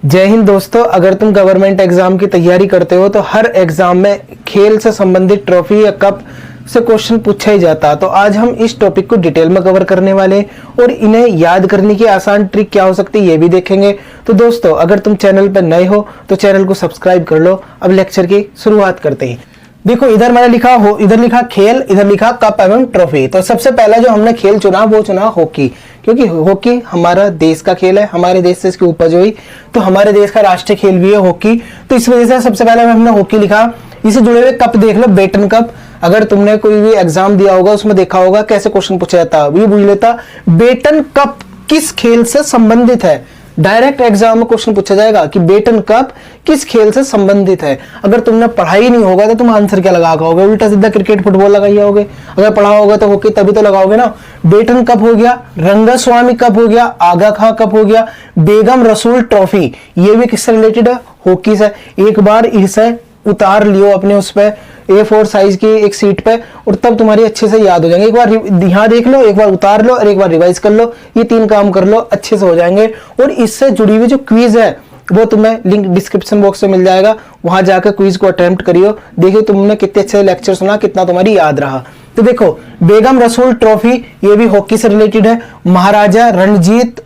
जय हिंद दोस्तों। अगर तुम गवर्नमेंट एग्जाम की तैयारी करते हो तो हर एग्जाम में खेल से संबंधित ट्रॉफी या कप से क्वेश्चन पूछा ही जाता। तो आज हम इस टॉपिक को डिटेल में कवर करने वाले हैं और इन्हें याद करने की आसान ट्रिक क्या हो सकती है ये भी देखेंगे। तो दोस्तों अगर तुम चैनल पर नए हो तो चैनल को सब्सक्राइब कर लो। अब लेक्चर की शुरुआत करते हैं। देखो इधर मैंने इधर लिखा खेल, इधर लिखा कप एवं ट्रॉफी। तो सबसे पहला जो हमने खेल चुना वो चुना हॉकी, क्योंकि हॉकी हमारा देश का खेल है, हमारे देश से इसकी उपज हुई, तो हमारे देश का राष्ट्रीय खेल भी है हॉकी। तो इस वजह से सबसे पहले हमने हॉकी लिखा। इसे जुड़े हुए कप देख लो, बेटन कप। अगर तुमने कोई भी एग्जाम दिया होगा उसमें देखा होगा कैसे क्वेश्चन पूछा जाता, ये पूछ लेता बेटन कप किस खेल से संबंधित है। डायरेक्ट एग्जाम में क्वेश्चन पूछा जाएगा कि बेटन कप किस खेल से संबंधित है। अगर तुमने पढ़ाई नहीं होगा तो तुम आंसर क्या लगा होगे, उल्टा सीधा क्रिकेट फुटबॉल लगाई होगे। अगर पढ़ा होगा तो हॉकी तभी तो लगाओगे ना। बेटन कप हो गया, रंगास्वामी कप हो गया, आगा खां कप हो गया, बेगम रसूल ट्रॉफी, ये भी किससे रिलेटेड है, हॉकी से। एक बार इसे उतार लियो अपने उस पे A4 साइज की एक सीट पे और तब तुम्हारी अच्छे से याद हो जाएंगे। एक बार यहाँ देख लो, एक बार उतार लो और एक बार रिवाइज कर लो। ये 3 काम कर लो, अच्छे से हो जाएंगे। और इससे जुड़ी हुई जो क्विज है वो तुम्हें लिंक डिस्क्रिप्शन बॉक्स में मिल जाएगा, वहां जाकर क्विज को अटेम्प्ट करियो। देखियो तुमने कितने अच्छे लेक्चर सुना, कितना तुम्हारी याद रहा। तो देखो बेगम रसूल ट्रॉफी ये भी हॉकी से रिलेटेड है। महाराजा रणजीत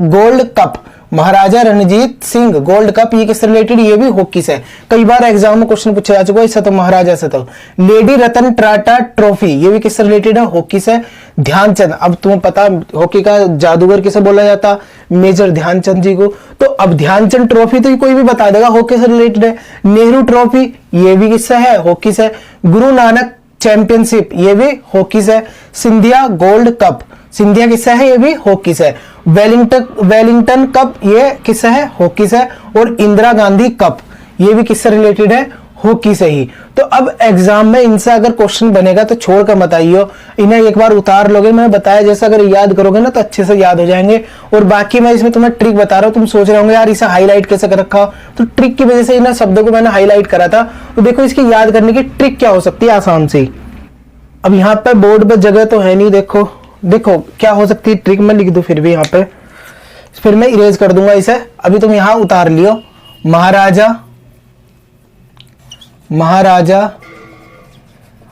गोल्ड कप, महाराजा रणजीत सिंह गोल्ड कप, ये किससे रिलेटेड, ये भी हॉकी से। कई बार एग्जाम में क्वेश्चन पूछा जा चुका है इससे, तो महाराजा से। तो लेडी रतन टाटा ट्रॉफी ये भी किससे रिलेटेड है, हॉकी से। ध्यानचंद, अब तुम्हें पता हॉकी का जादूगर किसे बोला जाता, मेजर ध्यानचंद जी को। तो अब ध्यानचंद ट्रॉफी तो कोई भी बता देगा हॉकी से रिलेटेड है। नेहरू ट्रॉफी ये भी किससे है, हॉकी से। गुरु नानक चैंपियनशिप ये भी हॉकी से। सिंधिया गोल्ड कप, सिंधिया किससे है, ये भी हॉकी से। वेलिंगटन कप ये किससे है, हॉकी से। और इंदिरा गांधी कप ये भी किससे रिलेटेड है, हॉकी से ही। तो अब एग्जाम में इनसे अगर क्वेश्चन बनेगा तो छोड़ कर मत आइयो, इन्हें एक बार उतार लोगे, मैंने बताया जैसा अगर याद करोगे ना तो अच्छे से याद हो जाएंगे। और बाकी मैं इसमें तुम्हें ट्रिक बता रहा हूं, तुम सोच रहे होंगे यार इसे हाईलाइट कैसे कर रखा, तो ट्रिक की वजह से इन शब्दों को मैंने हाईलाइट करा था। तो देखो इसकी याद करने की ट्रिक क्या हो सकती है आसान सी। अब यहाँ पे बोर्ड पे जगह तो है नहीं, देखो देखो क्या हो सकती है ट्रिक, में लिख दूं फिर भी यहाँ पे, फिर मैं इरेज कर दूंगा इसे। अभी तुम यहां उतार लियो, महाराजा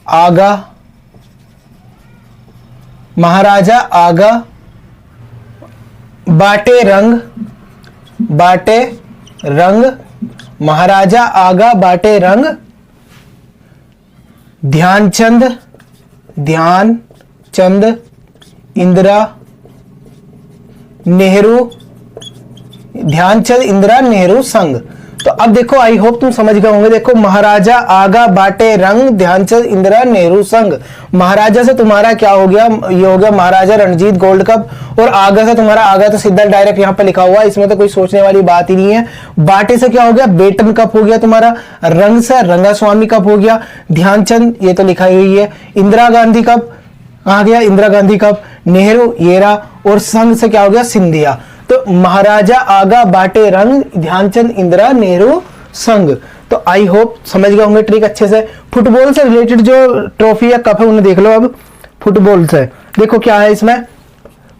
आगा, महाराजा आगा बाटे रंग, महाराजा आगा बाटे रंग। ध्यानचंद इंदिरा नेहरू, ध्यानचंद इंदिरा नेहरू संघ। तो अब देखो आई होप तुम समझ गए होंगे। देखो महाराजा आगा बाटे रंग, ध्यानचंद इंदिरा नेहरू संघ। महाराजा से तुम्हारा क्या हो गया, ये हो गया महाराजा रणजीत गोल्ड कप। और आगा से तुम्हारा, आगा तो सीधा डायरेक्ट यहाँ पे लिखा हुआ है, इसमें तो कोई सोचने वाली बात ही नहीं है। बाटे से क्या हो गया, बेटन कप हो गया तुम्हारा। रंग से रंगास्वामी कप हो गया। ध्यानचंद ये तो लिखाई हुई है। इंदिरा गांधी कप कहाँ गया, इंदिरा गांधी कप। नेहरू येरा, और संघ से क्या हो गया, सिंधिया। तो महाराजा आगा बाटे रंग, ध्यानचंद इंदिरा नेहरू संघ। तो आई होप समझ गए होंगे ट्रिक अच्छे से। फुटबॉल से रिलेटेड जो ट्रॉफी या कप है उन्हें देख लो। अब फुटबॉल से देखो क्या है इसमें,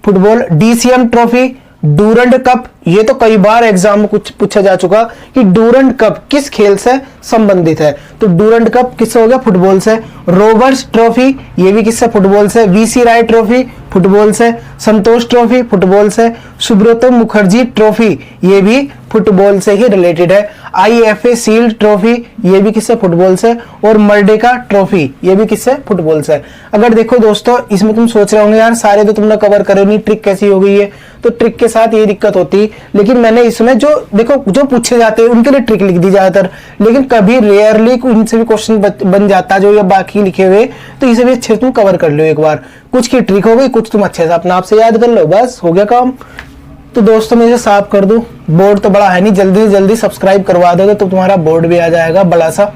football DCM trophy, Durand cup, ये तो कई बार एग्जाम में कुछ पूछा जा चुका कि डूरंड कप किस खेल से संबंधित है। तो डूरंड कप किससे हो गया, फुटबॉल से। रोबर्ट्स ट्रॉफी ये भी किससे, फुटबॉल से। वीसी राय ट्रॉफी फुटबॉल से। संतोष ट्रॉफी फुटबॉल से। सुब्रतो मुखर्जी ट्रॉफी ये भी फुटबॉल से ही रिलेटेड है। आईएफए शील्ड ट्रॉफी ये भी किससे, फुटबॉल से। और मर्डेका ट्रॉफी ये भी किससे, फुटबॉल से। अगर देखो दोस्तों इसमें तुम सोच रहे होंगे यार सारे तो तुमने कवर करे नहीं, ट्रिक कैसी हो गई है। तो ट्रिक के साथ ये दिक्कत होती, लेकिन मैंने इसमें जो देखो जो पूछे जाते हैं उनके लिए ट्रिक लिख दी ज्यादातर, लेकिन कभी रेयरली इनसे भी क्वेश्चन बन जाता जो ये बाकी लिखे हुए, तो इसे भी अच्छे से तुम कवर कर लो एक बार। कुछ की ट्रिक हो गई, कुछ तुम अच्छे से अपना आप से याद कर लो, बस हो गया काम। तो दोस्तों मैं इसे साफ कर दूं, बोर्ड तो बड़ा है नहीं, जल्दी से जल्दी सब्सक्राइब करवा दोगे तो तुम्हारा बोर्ड भी आ जाएगा बड़ा सा।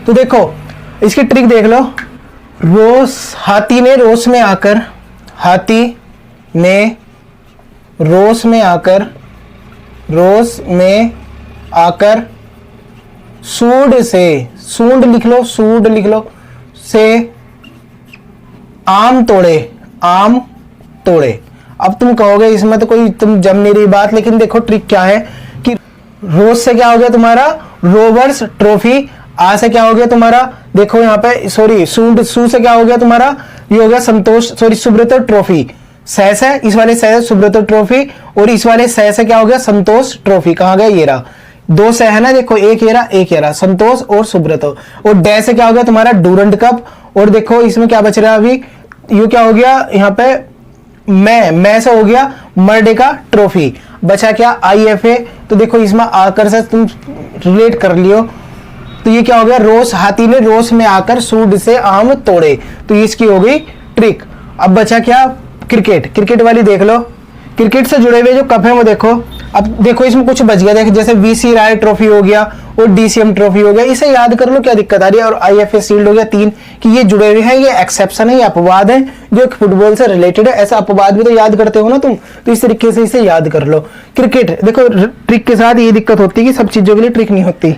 तो देखो इसकी ट्रिक देख लो। हाथी ने रोष में आकर सूंड लिख लो से आम तोड़े। अब तुम कहोगे इसमें तो कोई तुम जम नहीं रही बात, लेकिन देखो ट्रिक क्या है कि रोज से क्या हो गया तुम्हारा रोवर्स ट्रॉफी। आ से क्या हो गया तुम्हारा, देखो यहाँ पे सॉरी सू से क्या हो गया तुम्हारा, ये हो गया संतोष सॉरी सुब्रतो ट्रॉफी। सह से इस वाले सह सुब्रतो ट्रॉफी और इस वाले सह से क्या हो गया संतोष ट्रॉफी। कहाँ गया ये रहा, दो सह है ना, देखो एक ये रहा संतोष और सुब्रतो। और डे से क्या हो गया तुम्हारा डूरंड कप। और देखो इसमें क्या बच रहा है अभी, यू क्या हो गया यहाँ पे मैं से हो गया मर्डेका ट्रॉफी। बचा क्या IFA। तो देखो इसमें आकर से तुम रिलेट कर लियो, तो ये क्या हो गया रोस, हाथी ने रोस में आकर सूंड से आम तोड़े, तो इसकी हो गई ट्रिक। अब बचा क्या क्रिकेट, क्रिकेट वाली देख लो, क्रिकेट से जुड़े हुए जो कप है वो देखो। अब देखो इसमें कुछ बच गया, देख जैसे VC राय ट्रॉफी हो गया और DCM ट्रॉफी हो गया, इसे याद कर लो क्या दिक्कत आ रही है। और IFA शील्ड हो गया 3, कि ये जुड़े हुए हैं, ये एक्सेप्शन है, ये अपवाद है जो फुटबॉल से रिलेटेड है। ऐसा अपवाद भी तो याद करते हो ना तुम, तो इस तरीके से इसे याद कर लो। क्रिकेट देखो ट्रिक के साथ ये दिक्कत होती है कि सब चीजों के लिए ट्रिक नहीं होती।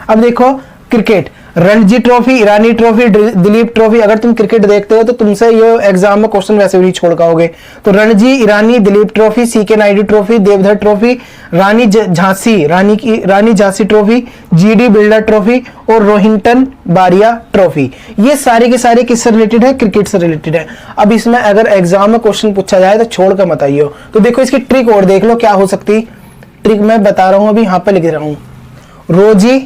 अब देखो क्रिकेट, रणजी ट्रॉफी, ईरानी ट्रॉफी, दिलीप ट्रॉफी। अगर तुम क्रिकेट देखते हो तो तुमसे ये एग्जाम में क्वेश्चन वैसे भी नहीं छोड़ पाओगे। तो Ranji, Irani, Dilip trophy, CK Naidu trophy, Deodhar trophy, Rani Jhansi trophy, GD builder trophy और रोहिंटन बारिया ट्रॉफी, ये सारे के सारे किससे रिलेटेड है, क्रिकेट से रिलेटेड है। अब इसमें अगर एग्जाम में क्वेश्चन पूछा जाए तो छोड़ कर मत आइयो। तो देखो इसकी ट्रिक और देख लो क्या हो सकती, ट्रिक मैं बता रहा हूं, अभी यहाँ पे लिख रहा हूं। रोजी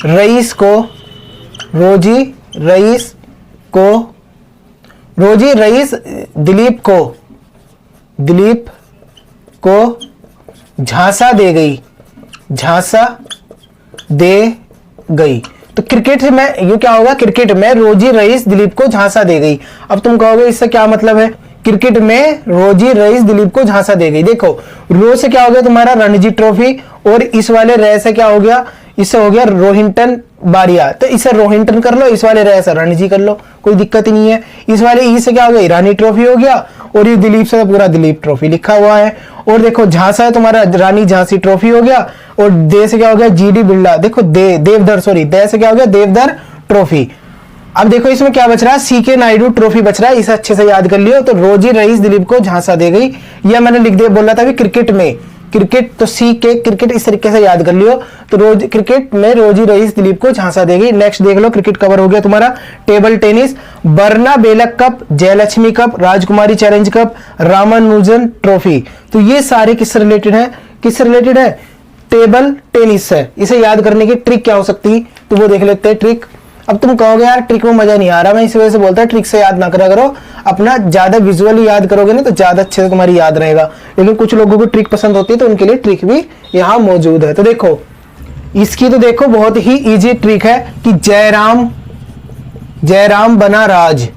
रईस दिलीप को झांसा दे गई। तो क्रिकेट में ये क्या होगा, क्रिकेट में रोजी रईस दिलीप को झांसा दे गई। अब तुम कहोगे इससे क्या मतलब है, क्रिकेट में रोजी रईस दिलीप को झांसा दे गई। देखो रो से क्या हो गया तुम्हारा रणजी ट्रॉफी, और इस वाले रे से क्या हो गया, इससे हो गया रोहिंटन बारिया, तो इसे रोहिंटन कर लो, इस वाले रे से रणजी कर लो, कोई दिक्कत ही नहीं है। इस वाले ई से क्या हो गया ईरानी ट्रॉफी हो गया, और ये दिलीप से पूरा दिलीप ट्रॉफी लिखा हुआ है। और देखो झांसा है तुम्हारा रानी झांसी ट्रॉफी हो गया, और दे से क्या हो गया GD बिरला, देखो देवधर दे से क्या हो गया देवधर ट्रॉफी। अब देखो इसमें क्या बच रहा है, CK नायडू ट्रॉफी बच रहा है, इसे अच्छे से याद कर लियो। तो रोजी रईस दिलीप को झांसा दे गई, यह मैंने लिख दिया, बोला था अभी क्रिकेट में, क्रिकेट तो CK क्रिकेट इस तरीके से याद कर लियो। तो रोज क्रिकेट में रोजी रईस दिलीप को झांसा देगी। नेक्स्ट देख लो, क्रिकेट कवर हो गया तुम्हारा। Table tennis, Barna Bellack cup, Jayalakshmi cup, Rajkumari challenge cup, Ramanujan trophy. तो ये सारे किससे रिलेटेड है, किससे रिलेटेड है, टेबल टेनिस से। इसे याद करने की ट्रिक क्या हो सकती, तो वो देख लेते हैं ट्रिक। अब तुम कहोगे यार ट्रिक में मजा नहीं आ रहा, मैं इस वजह से बोलता है ट्रिक से याद ना करा करो, अपना ज्यादा विजुअली याद करोगे ना तो ज्यादा अच्छे से तुम्हारी याद रहेगा। लेकिन कुछ लोगों को ट्रिक पसंद होती है तो उनके लिए ट्रिक भी यहाँ मौजूद है। तो देखो इसकी तो देखो बहुत ही इजी ट्रिक है कि जयराम बना राज।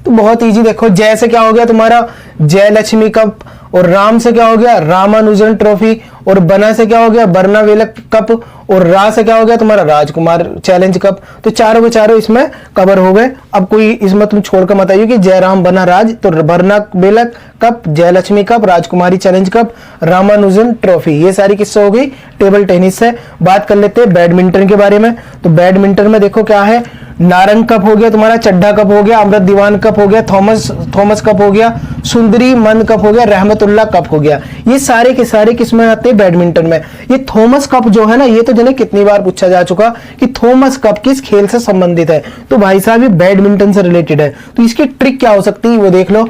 तो बहुत इजी, देखो जय से क्या हो गया तुम्हारा जयलक्ष्मी कप, और राम से क्या हो गया रामानुजन ट्रॉफी, और बना से क्या हो गया बर्नावेलक कप, और रा से क्या हो गया तुम्हारा राजकुमार चैलेंज कप। तो चारों के चारों इसमें कवर हो गए। अब कोई इसमें तुम छोड़कर मत आइए कि जयराम बना राज, तो बर्नावेलक cup, Jayalakshmi cup, Rajkumari challenge cup, Ramanujan trophy, ये सारी किससे हो गई, टेबल टेनिस से। बात कर लेते हैं बैडमिंटन के बारे में। तो बैडमिंटन में देखो क्या है, नारंग कप हो गया तुम्हारा, चड्ढा कप हो गया, अमृत दीवान कप हो गया, थॉमस कप हो गया, सुंदरी मन कप हो गया, रहमतुल्लाह कप हो गया। ये सारे के सारे किसमें आते हैं, बैडमिंटन में। ये थॉमस कप जो है ना, ये तो जिन्हें कितनी बार पूछा जा चुका कि थॉमस कप किस खेल से संबंधित है, तो भाई साहब ये बैडमिंटन से रिलेटेड है। तो इसकी ट्रिक क्या हो सकती है वो देख लो।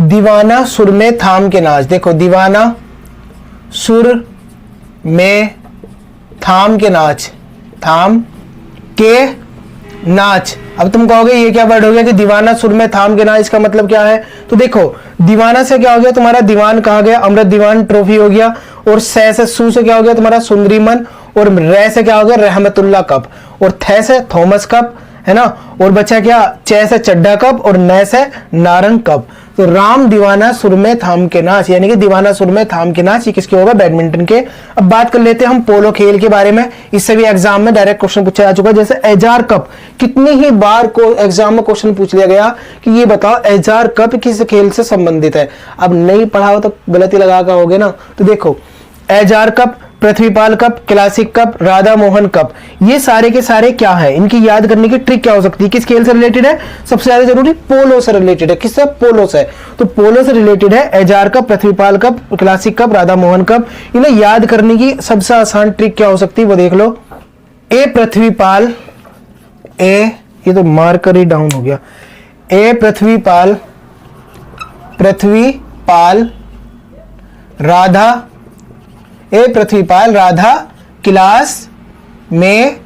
दीवाना सुर में थाम के नाच, देखो दीवाना सुर में थाम के नाच, थाम के नाच। अब तुम कहोगे ये क्या वर्ड हो गया कि दीवाना सुर में थाम के नाच, इसका मतलब क्या है। तो देखो दीवाना से क्या हो गया तुम्हारा दीवान कहा गया, अमृत दीवान ट्रॉफी हो गया, और से सू से क्या हो गया तुम्हारा सुंदरी मन, और रे से क्या हो गया रहमतुल्लाह कप, और थे से थॉमस कप है ना, और बचा क्या चे से चड्ढा कप, और न से नारंग कप। तो राम दीवाना सुर में थाम के नाच, यानी कि दीवाना सुर में थाम के नाच, ये किसके होगा, बैडमिंटन के। अब बात कर लेते हैं हम पोलो खेल के बारे में। इससे भी एग्जाम में डायरेक्ट क्वेश्चन पूछा जा चुका है। जैसे एजार कप, कितनी ही बार को एग्जाम में क्वेश्चन पूछ लिया गया कि ये बताओ एजार कप किस खेल से संबंधित है। अब नहीं पढ़ा हो तो गलती लगा कर होगे ना। तो देखो Ezra cup Prithvipal cup, classic cup, Radha Mohan cup, ये सारे के सारे क्या है, इनकी याद करने की ट्रिक क्या हो सकती है, किस खेल से रिलेटेड है, सबसे ज्यादा जरूरी पोलो से रिलेटेड है। किससे? पोलो से। तो पोलो से रिलेटेड है Ezra cup, Prithvipal cup, classic cup, Radha Mohan cup. इन्हें याद करने की सबसे आसान ट्रिक क्या हो सकती है वो देख लो। ए पृथ्वीपाल, ये तो मार्कर ही डाउन हो गया। ए पृथ्वीपाल, पृथ्वीपाल राधा, ए पृथ्वीपाल राधा क्लास में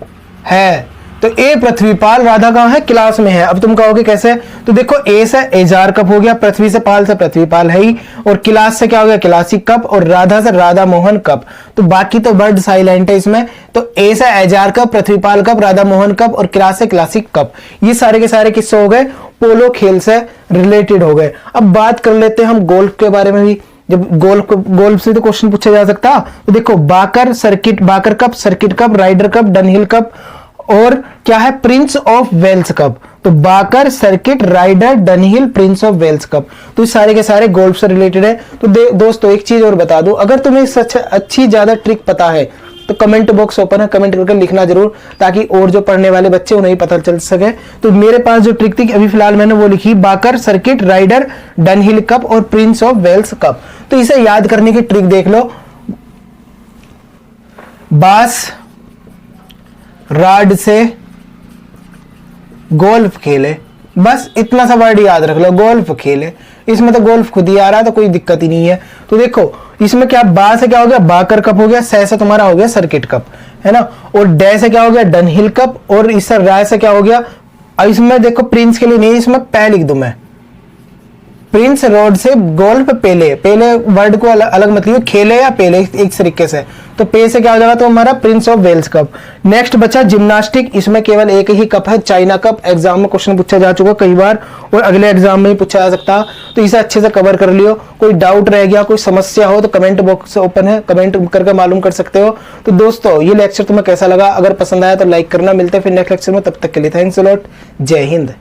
है। तो ए पृथ्वीपाल राधा कहां है? क्लास में है। अब तुम कहोगे कैसे? तो देखो ए से एजार कप हो गया, पृथ्वी से पाल से पृथ्वीपाल है ही, और क्लास से क्या हो गया? क्लासिक कप, और राधा से राधा मोहन कप। तो बाकी तो वर्ड साइलेंट है इसमें। तो ए से Ezra cup, Prithvipal cup, Radha Mohan cup, और क्लास से क्लासिक कप। ये सारे के सारे किससे हो गए? पोलो खेल से रिलेटेड हो गए। अब बात कर लेते हैं हम गोल्फ के बारे में भी। जब गोल्फ से तो क्वेश्चन पूछा जा सकता, तो देखो Baker cup, circuit cup, Rider cup, Dunhill cup, और क्या है? Prince of Wales cup. तो Baker, circuit, Rider, Dunhill, Prince of Wales cup. तो ये सारे के सारे गोल्फ से रिलेटेड है। तो दोस्तों एक चीज और बता दूं, अगर तुम्हें अच्छी ज्यादा ट्रिक पता है तो कमेंट बॉक्स ओपन है, कमेंट करके लिखना जरूर, ताकि और जो पढ़ने वाले बच्चे उन्हें पता चल सके। तो मेरे पास जो ट्रिक थी अभी फिलहाल मैंने वो लिखी, बाकर, सर्किट, राइडर, डनहिल कप और प्रिंस ऑफ वेल्स कप। तो इसे याद करने की ट्रिक देख लो। बास राड से गोल्फ खेले, बस इतना सा वर्ड याद रख लो, गोल्फ खेले। इसमें तो गोल्फ खुद ही आ रहा है, तो कोई दिक्कत ही नहीं है। तो देखो इसमें क्या, बा से क्या हो गया? बाकर कप हो गया, सै से तुम्हारा हो गया सर्किट कप, है ना, और डे से क्या हो गया? डनहिल कप, और इससे राय से क्या हो गया? इसमें देखो प्रिंस के लिए नहीं, इसमें पै लिख दूं मैं, प्रिंस रोड से गोल्फ पेले वर्ड को अलग मत लियो, खेले या पेले एक तरीके से। तो पे से क्या हो जाएगा? तो हमारा Prince of Wales cup. Next बचा जिम्नास्टिक, इसमें केवल एक ही कप है, चाइना कप। एग्जाम में क्वेश्चन पूछा जा चुका कई बार, और अगले एग्जाम में ही पूछा जा सकता। तो इसे अच्छे से कवर कर लियो। कोई डाउट रह गया, कोई समस्या हो तो कमेंट बॉक्स ओपन है, कमेंट करके मालूम कर सकते हो। तो दोस्तों ये लेक्चर तुम्हें कैसा लगा? अगर पसंद आया तो लाइक करना। मिलते हैं फिर नेक्स्ट लेक्चर में, तब तक के लिए थैंक्स अ लॉट। जय हिंद।